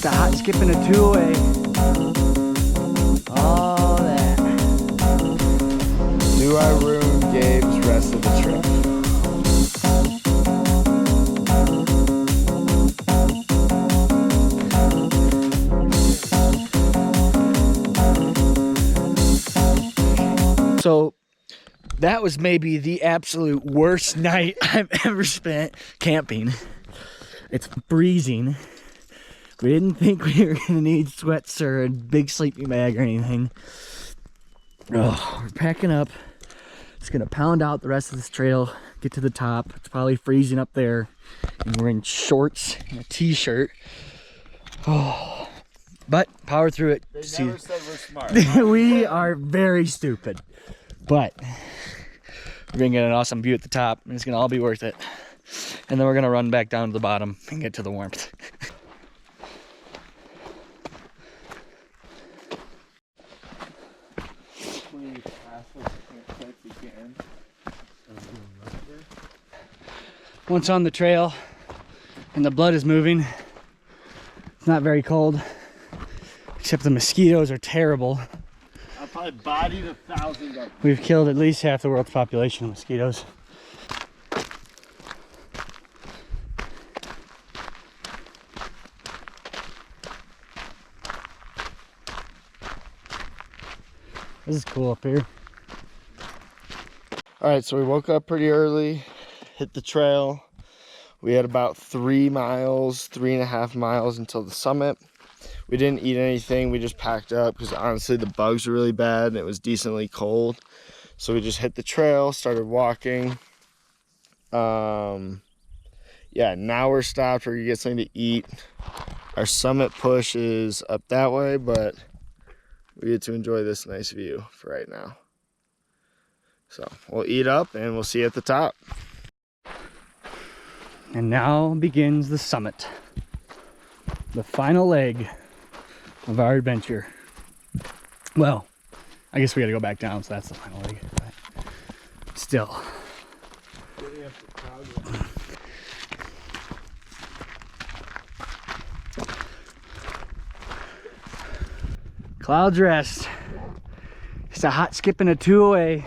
Just a hot skip and a two away. All that. Do I ruin Gabe's rest of the trip? So that was maybe the absolute worst night I've ever spent camping. It's freezing. We didn't think we were gonna need sweats or a big sleeping bag or anything. Oh, we're packing up. Just gonna pound out the rest of this trail, get to the top. It's probably freezing up there. And we're in shorts and a t-shirt. Oh, but power through it. They never said we're smart. We are very stupid. But we're gonna get an awesome view at the top, and it's gonna all be worth it. And then we're gonna run back down to the bottom and get to the warmth. Once on the trail and the blood is moving, it's not very cold, except the mosquitoes are terrible. I probably bodied 1,000 of them. We've killed at least half the world's population of mosquitoes. This is cool up here. All right, so we woke up pretty early, hit the trail. We had about 3.5 miles until the summit. We didn't eat anything. We just packed up because honestly the bugs were really bad and it was decently cold. So we just hit the trail, started walking. Yeah, now we're stopped. We're gonna get something to eat. Our summit push is up that way, but we get to enjoy this nice view for right now. So we'll eat up and we'll see you at the top. And now begins the summit. The final leg of our adventure. Well, I guess we gotta go back down, so that's the final leg. But still. Clouds rest. Just a hot skip and a two away.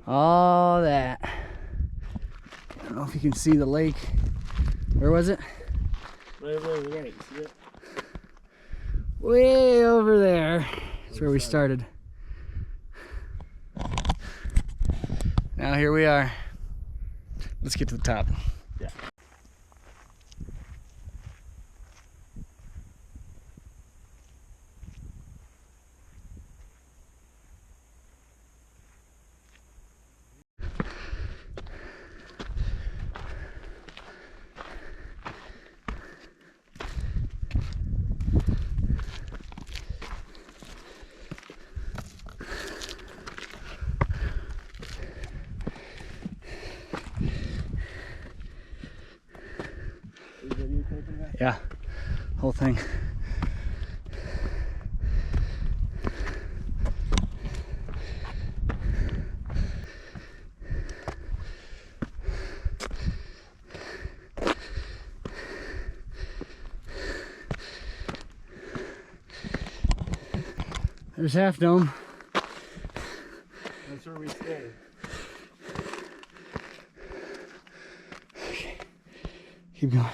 All that. I don't know if you can see the lake. Where was it? Right over there, you see it? Way over there. That's where we started. Now here we are. Let's get to the top. Yeah. Yeah, whole thing. There's Half Dome. That's where we stayed. Okay. Keep going.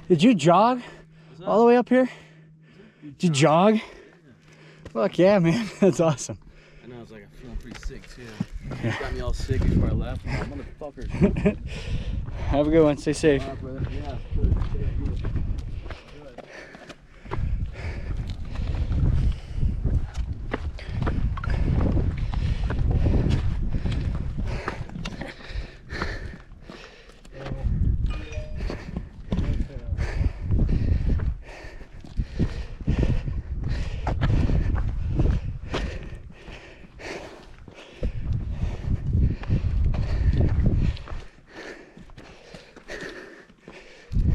Did you jog all the way up here? Did you jog? Fuck yeah, man. That's awesome. I know, it's like I'm feeling pretty sick too. Yeah. Got me all sick before I left. Oh, motherfuckers. Have a good one. Stay safe. Yeah, good.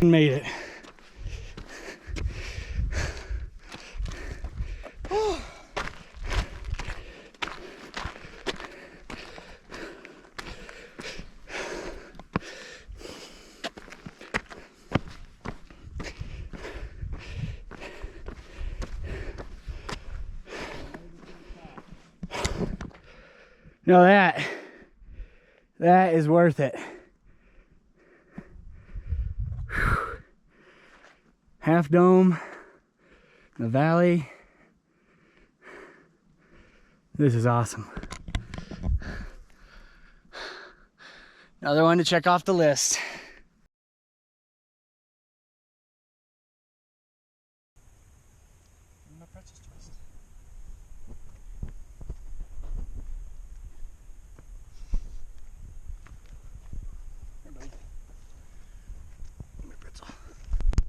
Made it. No, that is worth it. Whew. Half Dome, the valley. This is awesome. Another one to check off the list.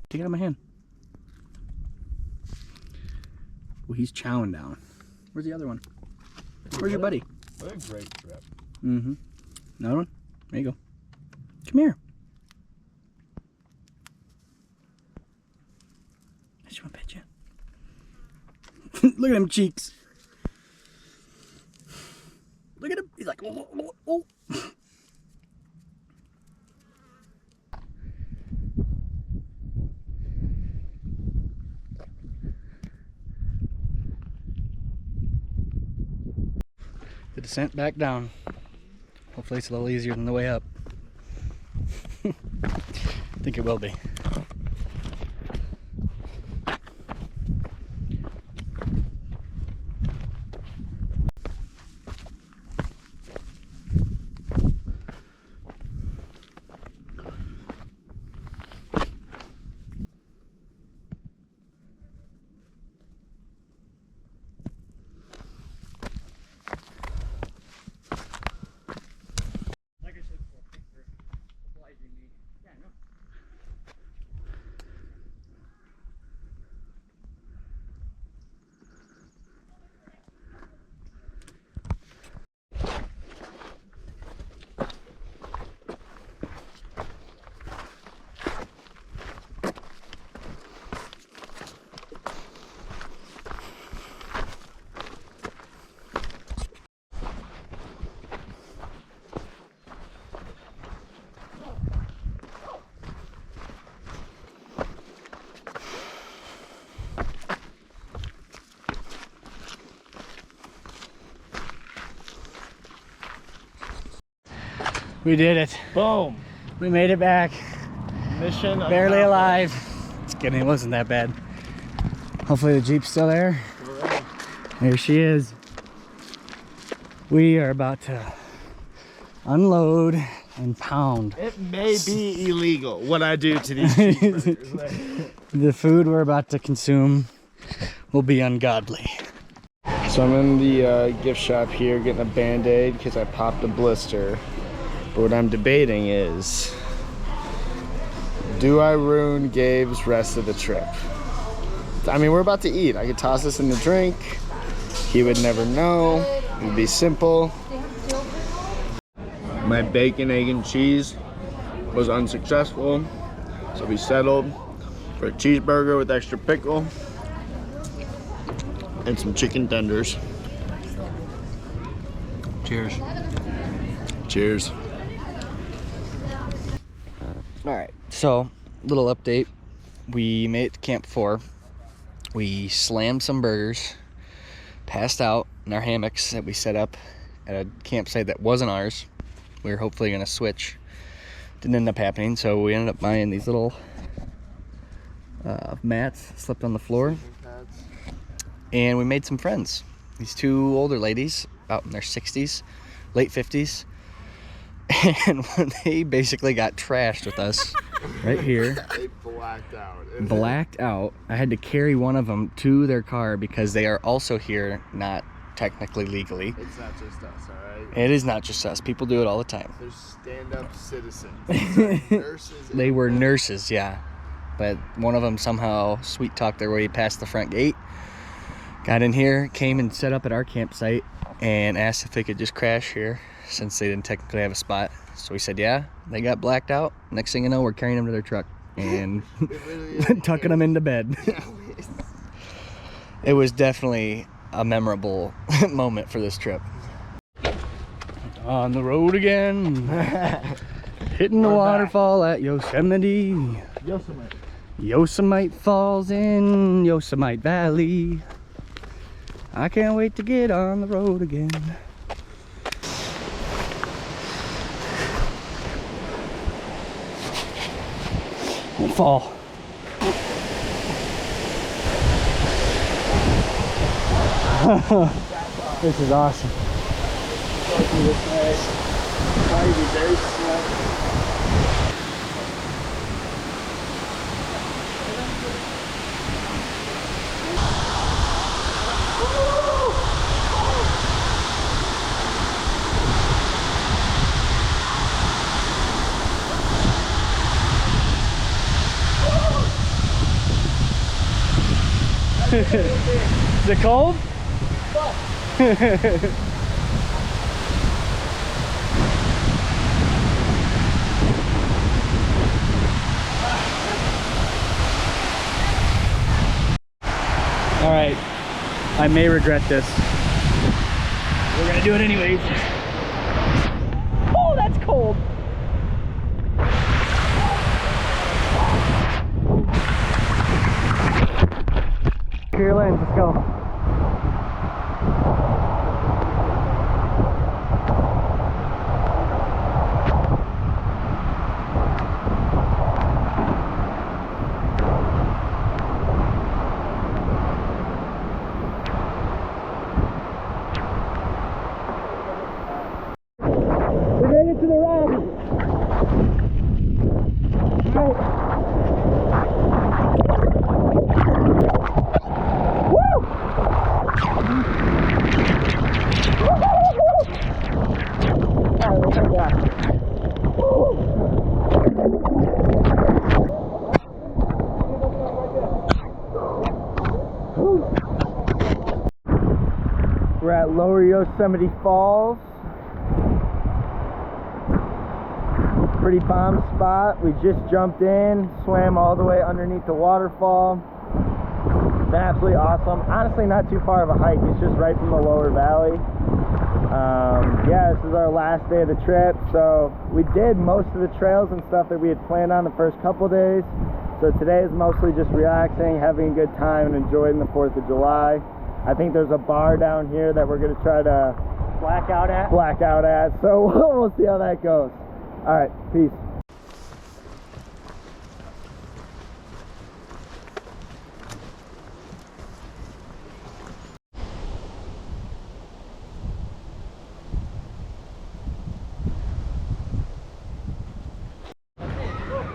Take it out of my hand. Well, he's chowing down. Where's the other one? Where's your buddy? What a great trip. Mm-hmm. Another one? There you go. Come here. I just want to pet you. Look at him cheeks. Look at him. He's like, oh, oh, oh. The descent back down. Hopefully it's a little easier than the way up. I think it will be. We did it. Boom. We made it back. Mission Barely accomplished. alive. Just kidding, it wasn't that bad. Hopefully the Jeep's still there. There she is. We are about to unload and pound. It may be illegal what I do to these cheeseburgers. The food we're about to consume will be ungodly. So I'm in the gift shop here getting a Band-Aid because I popped a blister. But what I'm debating is, do I ruin Gabe's rest of the trip? I mean, we're about to eat. I could toss this in the drink. He would never know. It would be simple. My bacon, egg, and cheese was unsuccessful. So we settled for a cheeseburger with extra pickle and some chicken tenders. Cheers. Cheers. All right, so little update. We made it to Camp 4. We slammed some burgers, passed out in our hammocks that we set up at a campsite that wasn't ours. We were hopefully gonna switch. Didn't end up happening, so we ended up buying these little mats, slept on the floor, and we made some friends. These two older ladies, about in their 60s, late 50s, and they basically got trashed with us right here. They blacked out. Blacked out. I had to carry one of them to their car because they are also here, not technically legally. It's not just us, alright? It is not just us. People do it all the time. They're stand-up citizens. Nurses. They were nurses, yeah. But one of them somehow sweet-talked their way past the front gate, got in here, came and set up at our campsite, and asked if they could just crash here since they didn't technically have a spot. So we said, yeah. They got blacked out. Next thing you know, we're carrying them to their truck. and tucking them into bed. It was definitely a memorable moment for this trip. On the road again. Hitting the waterfall at Yosemite. Yosemite Falls in Yosemite Valley. I can't wait to get on the road again. Don't fall. This is awesome. Is it cold? All right, I may regret this. We're gonna do it anyways. Oh, that's cold. Clear lens, let's go. We made it to the rock. We're at Lower Yosemite Falls. Pretty bomb spot. We just jumped in, swam all the way underneath the waterfall. It's been absolutely awesome. Honestly, not too far of a hike. It's just right from the lower valley. Yeah, this is our last day of the trip. So we did most of the trails and stuff that we had planned on the first couple days. So today is mostly just relaxing, having a good time, and enjoying the 4th of July. I think there's a bar down here that we're gonna try to black out at. So we'll see how that goes. All right, peace.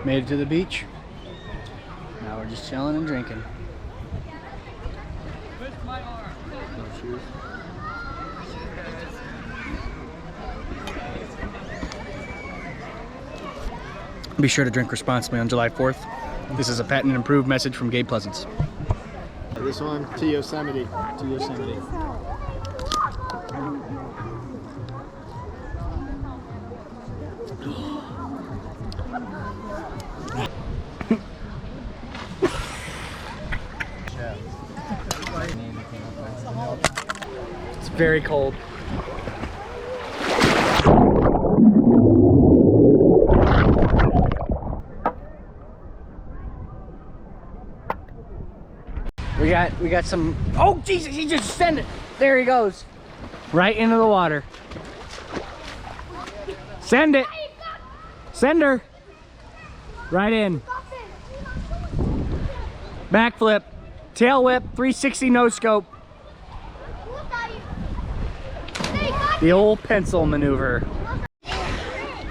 Made it to the beach. Now we're just chilling and drinking. Be sure to drink responsibly on July 4th. This is a patent and approved message from Gabe Pleasance. This one to Yosemite. To Yosemite. It's very cold. We got some. Oh Jesus! He just sent it. There he goes, right into the water. Send it. Send her. Right in. Backflip, tail whip, 360 no scope. The old pencil maneuver.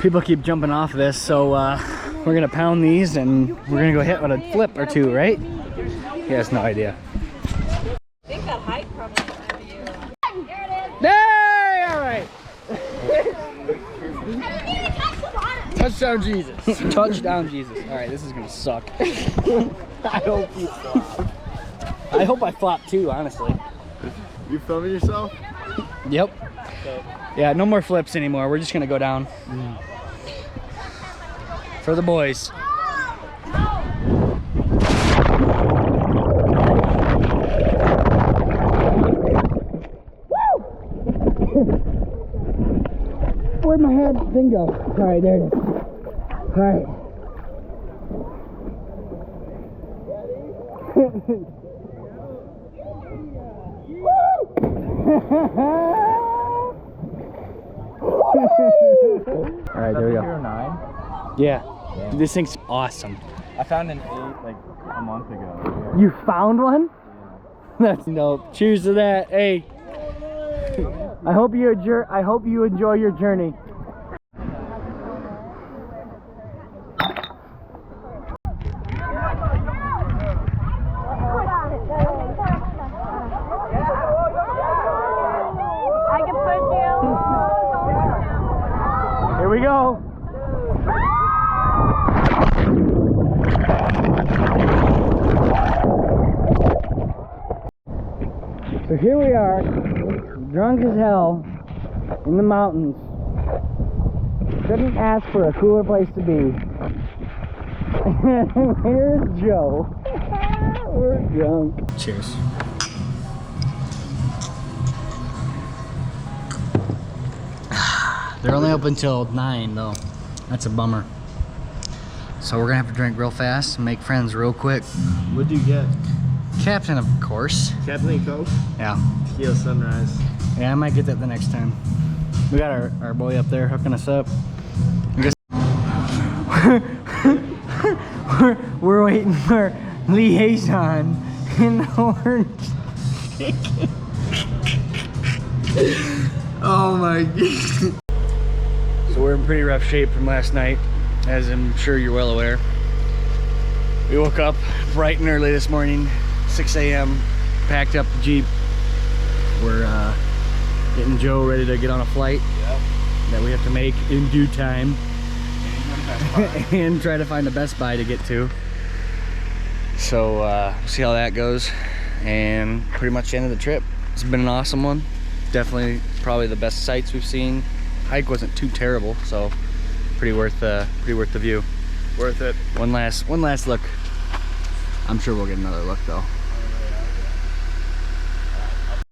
People keep jumping off this, so we're gonna pound these and we're gonna go hit with a flip or two, right? He has no idea. I think that height probably might be you. There it is. Hey, all right. Touchdown, Jesus. Touchdown, Jesus. All right, this is gonna suck. I hope you flop. I hope I flop too, honestly. You filming yourself? Yep. Yeah, no more flips anymore. We're just gonna go down. For the boys. Where'd my head thing go? Alright, there it is. Alright. Alright, there we go. 9? Yeah. This thing's awesome. I found an 8 like a month ago. You found one? That's dope. Cheers to that. Hey. I hope you enjoy your journey. I can push you. Here we go. So here we are, drunk as hell, in the mountains. Couldn't ask for a cooler place to be. Here's Joe. We're drunk. Cheers. They're only open till 9 though. That's a bummer. So we're gonna have to drink real fast and make friends real quick. What do you get? Captain, of course. Captain and Coke? Yeah. Tequila Sunrise. Yeah, I might get that the next time. We got our boy up there hooking us up. We're waiting for Liaison in the orange chicken. Oh my god. So we're in pretty rough shape from last night, as I'm sure you're well aware. We woke up bright and early this morning, 6 a.m., packed up the Jeep. We're getting Joe ready to get on a flight that we have to make in due time and try to find a Best Buy to get to. So we'll see how that goes, and pretty much the end of the trip. It's been an awesome one. Definitely probably the best sights we've seen. Hike wasn't too terrible, so pretty worth the view. Worth it. One last look. I'm sure we'll get another look though.